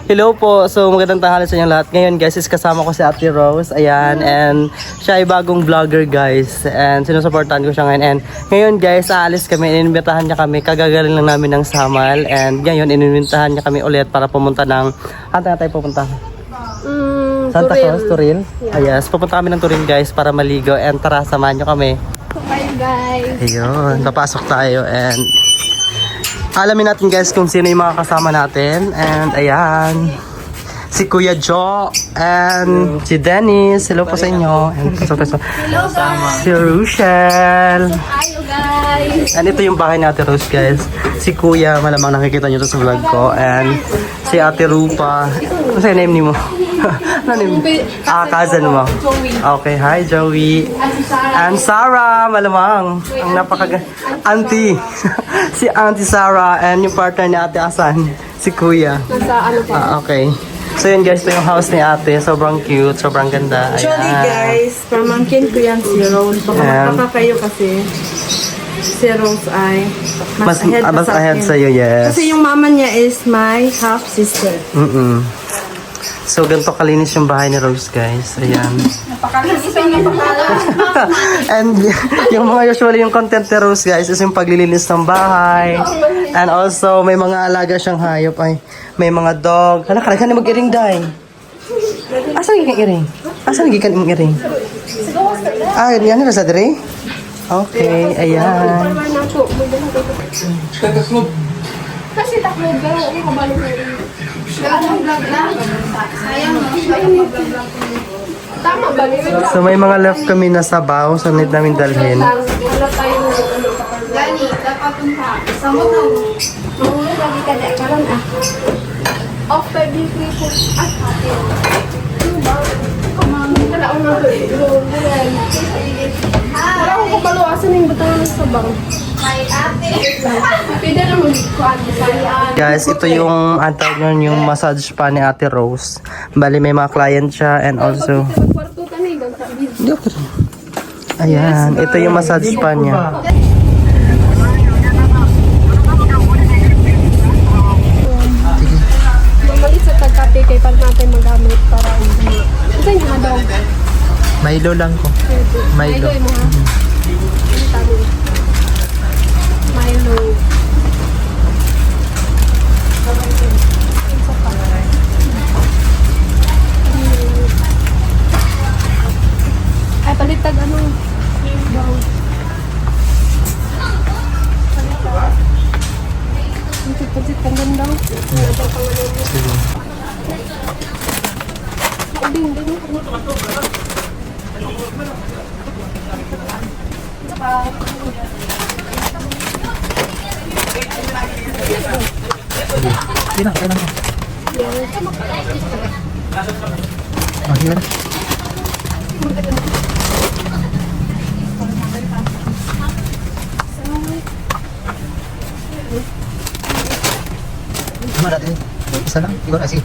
Hello po. So magandang tanghali sa inyo lahat. Ngayon guys is kasama ko si Ate Rose. Ayan. And siya ay bagong vlogger guys. And sinusuportahan ko siya ngayon. And ngayon guys, aalis kami. Inimbitahan niya kami. Kagagaling lang namin ng Samal. And ngayon inimbitahan niya kami ulit para pumunta ng... Saan tayo pupunta? Santa Cruz, Turil. Yeah. Yes, pupunta kami ng Turil guys para maligo. And tara, samahan niyo kami. Bye guys. Ayun, papasok tayo and alamin natin guys kung sino yung mga kasama natin. And ayan, si Kuya Jo and si Dennis. Hello po sa inyo. And Hello guys. si Rochelle. Ayo guys. And ito yung bahay ni Ate Rose guys. Si Kuya, malamang nakikita nyo to sa vlog ko. And si Ate Rupa. Ano sa'yo name ni mo? Ano name? Cousin mo. Okay, hi Joey. And Sarah, malamang. Ang auntie. Si Auntie Sarah. And yung partner ni Ate Asan. Si Kuya. Nasa ano pa? Okay. So yun guys, ito yung house ni Ate. Sobrang cute, sobrang ganda. Actually guys, pamangkin ko yan si Rose. Baka magtaka kayo kasi si Rose ay mas ahead sa sa'yo, yes. Kasi yung mama niya is my half sister. So ganito kalinis yung bahay ni Rose guys. Ayan. And yung mga usually yung content ni Rose guys is yung paglilinis ng bahay. And also may mga alaga siyang hayop ay may mga dog. Hala, kaya na mag-iring day. Asan gikan iring? Asan gikan imong iring? Ah, yan na sa dire? Okay, ayan. Kasi takbo ba? Ano ka balik na rin? Anong vlog lang? Sayang no? Tama ba? So may mga left kami na sabaw, so need namin dalhin. Wala tayo Gani, dapat punta. Samot na. Mahulog lagi ka na. Karoon Off by being po. At hati. Ano ba? Kalaon na to eh. Wala akong kapaluasan yung batang ng sabang. May ate. Pwede na mag-kuhan. Guys, ito yung antawag nun yung massage pa ni Ate Rose. Bali may mga client siya and also... Magkwarto ka na eh. Ayan, ito yung massage pa niya. Mamalit sa tagkape kay pag natin magamit para hindi. Ito yung mga dog. Milo lang ko. Milo mo ha? Ano talo? Milo. Ay, palitag ano? Dog. Palitag. Pansit kang ganda. Palitag pang ano. Ding, ding. Isa lang, ikaw na sige.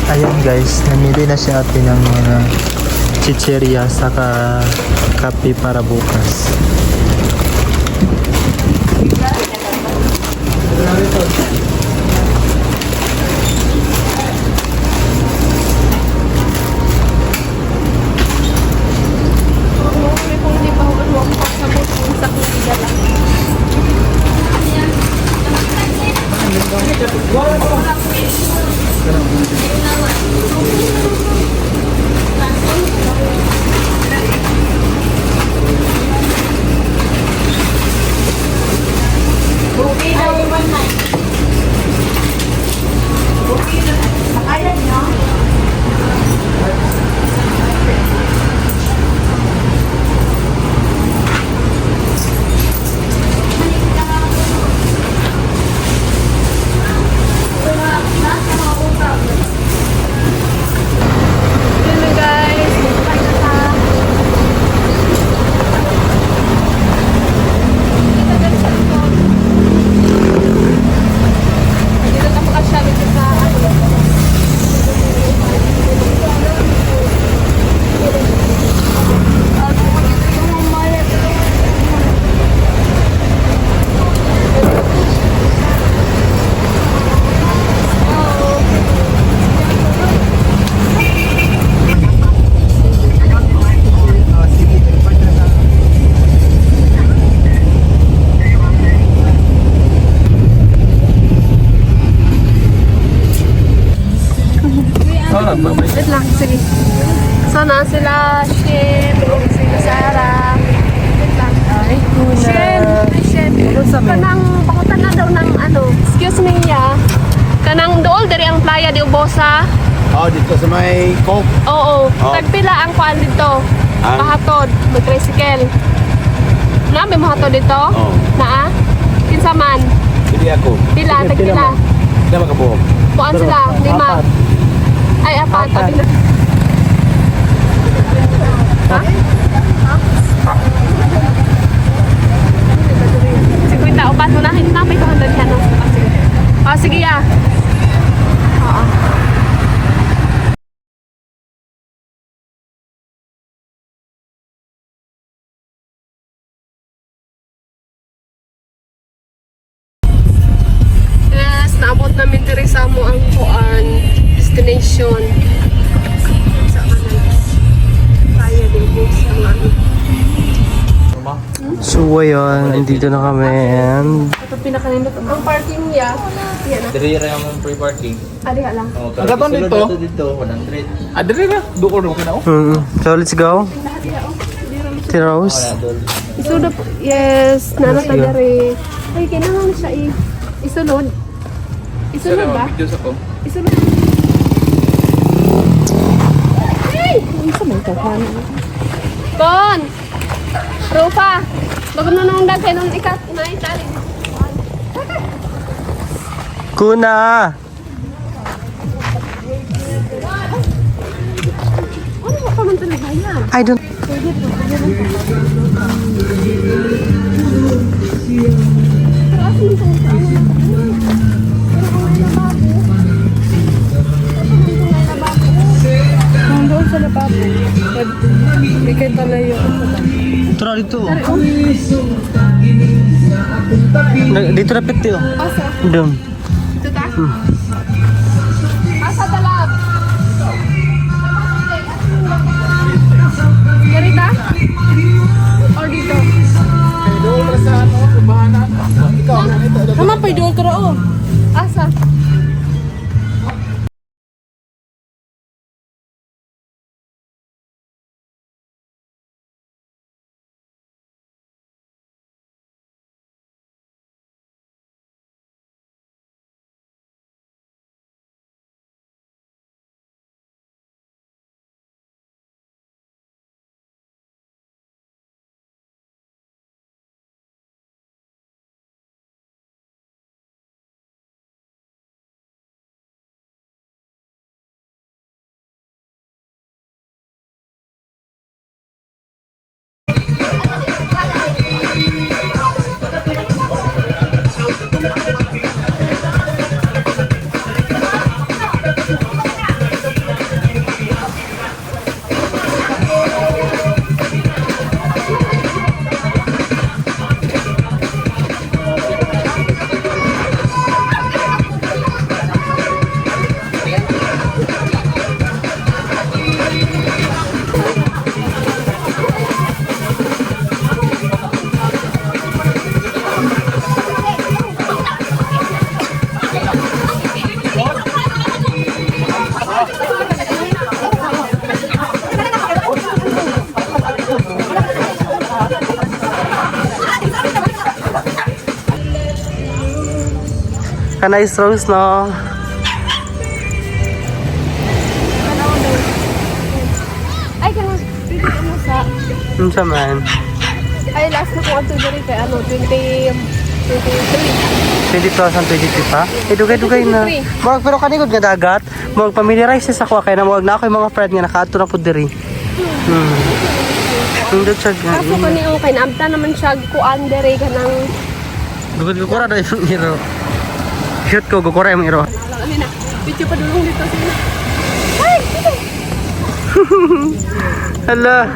Ayan guys, namili na si ate ng mga chicheria saka kape para bukas. Kung hindi pa ako pasabot sa kulida lang. lang, sige. So, na sila, Shen, sila Sarah. Wait lang. Ay, kuna. Shen. Kanang, pakutan na daw ng ano, excuse me ya. Kanang dool, dari ang playa di Ubosa. Oh, dito sa may Coke. Oo, tagpila ang kuan dito. Pahatod, mag-tricycle. Na, may mahatod dito? Oo. Naa? Kinsa man? Pili ako. Pila, tagpila. Hindi makabuhok. Kuan sila, 5. Ay, apat. Apat. Ha? Sige, upat mo na. Hindi na, may 200 yan. Sige. Sige ya. Oo. Yes, naabot namin diri sa amo ang kuan destination. Sa Manayas. Kaya din po sa mga. So ayun, nandito na kami and Ito pinakanindot. Ang parking niya. Yan na. Diri ra yung free parking. Adiha lang. Oh, Ang gaton dito? Dito 100. Adre na. Duko na ako. So let's go. Ate Rose. Isulod po. Yes, nana ta dere. Ay, kailangan siya isulod. Isulod ba? Video sa ko. Isulod. Hey! Ano sa mga kawan? Bon! Rufa! Bago na nung dagay nung ikat na itali. Kuna! Ano mo pa man talaga yan? I don't... Pero asin sa ito. Nandoon sa lababo. Hindi kayo talayo. Tara dito. Dito na piti oh. Asa? Doon. Ito ta? Asa talab? Garita? Or dito? Doon na sa ano, kubahanan. Ikaw, ito. Mama, pa doon ka rao. Asa? Nice Rose no. Ay, kaya pwede ka mo sa... Ano sa man? Ay, last na kung ato diri kay ano, 23. 2023 pa? Eh, dugay-dugay na. 23. Mag, pero kanigod nga dagat, mag familiarize sa ako kaya na mag na ako yung mga friend nga nakaato na po diri. Hindi siya Kaso kani ang kay naabta naman siya kuan diri kanang gugod-gukura na yung iro. Shoot ko, gukura yung iro. ano na. Video pa dulong dito sila. Ay, dito. Hala.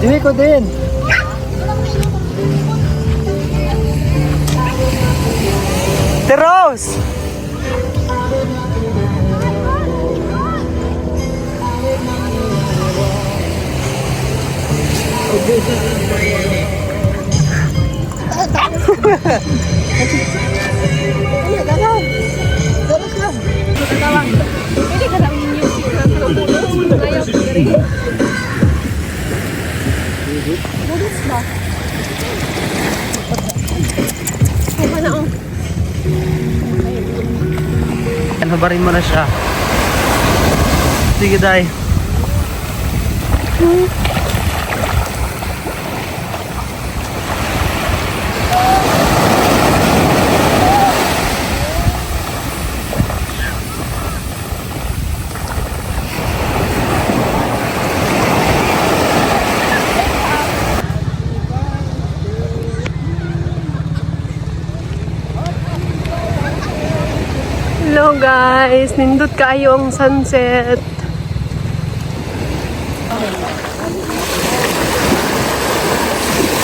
Bidui ko din. Teros! Ano ba rin mo na siya? Sige, Day. Hello guys, nindot kayo ang sunset.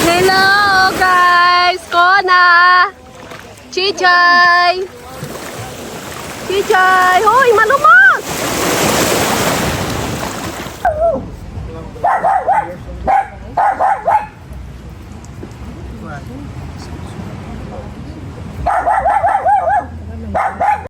Hello guys, Kona, Chichay, Chichay, hoy maluma.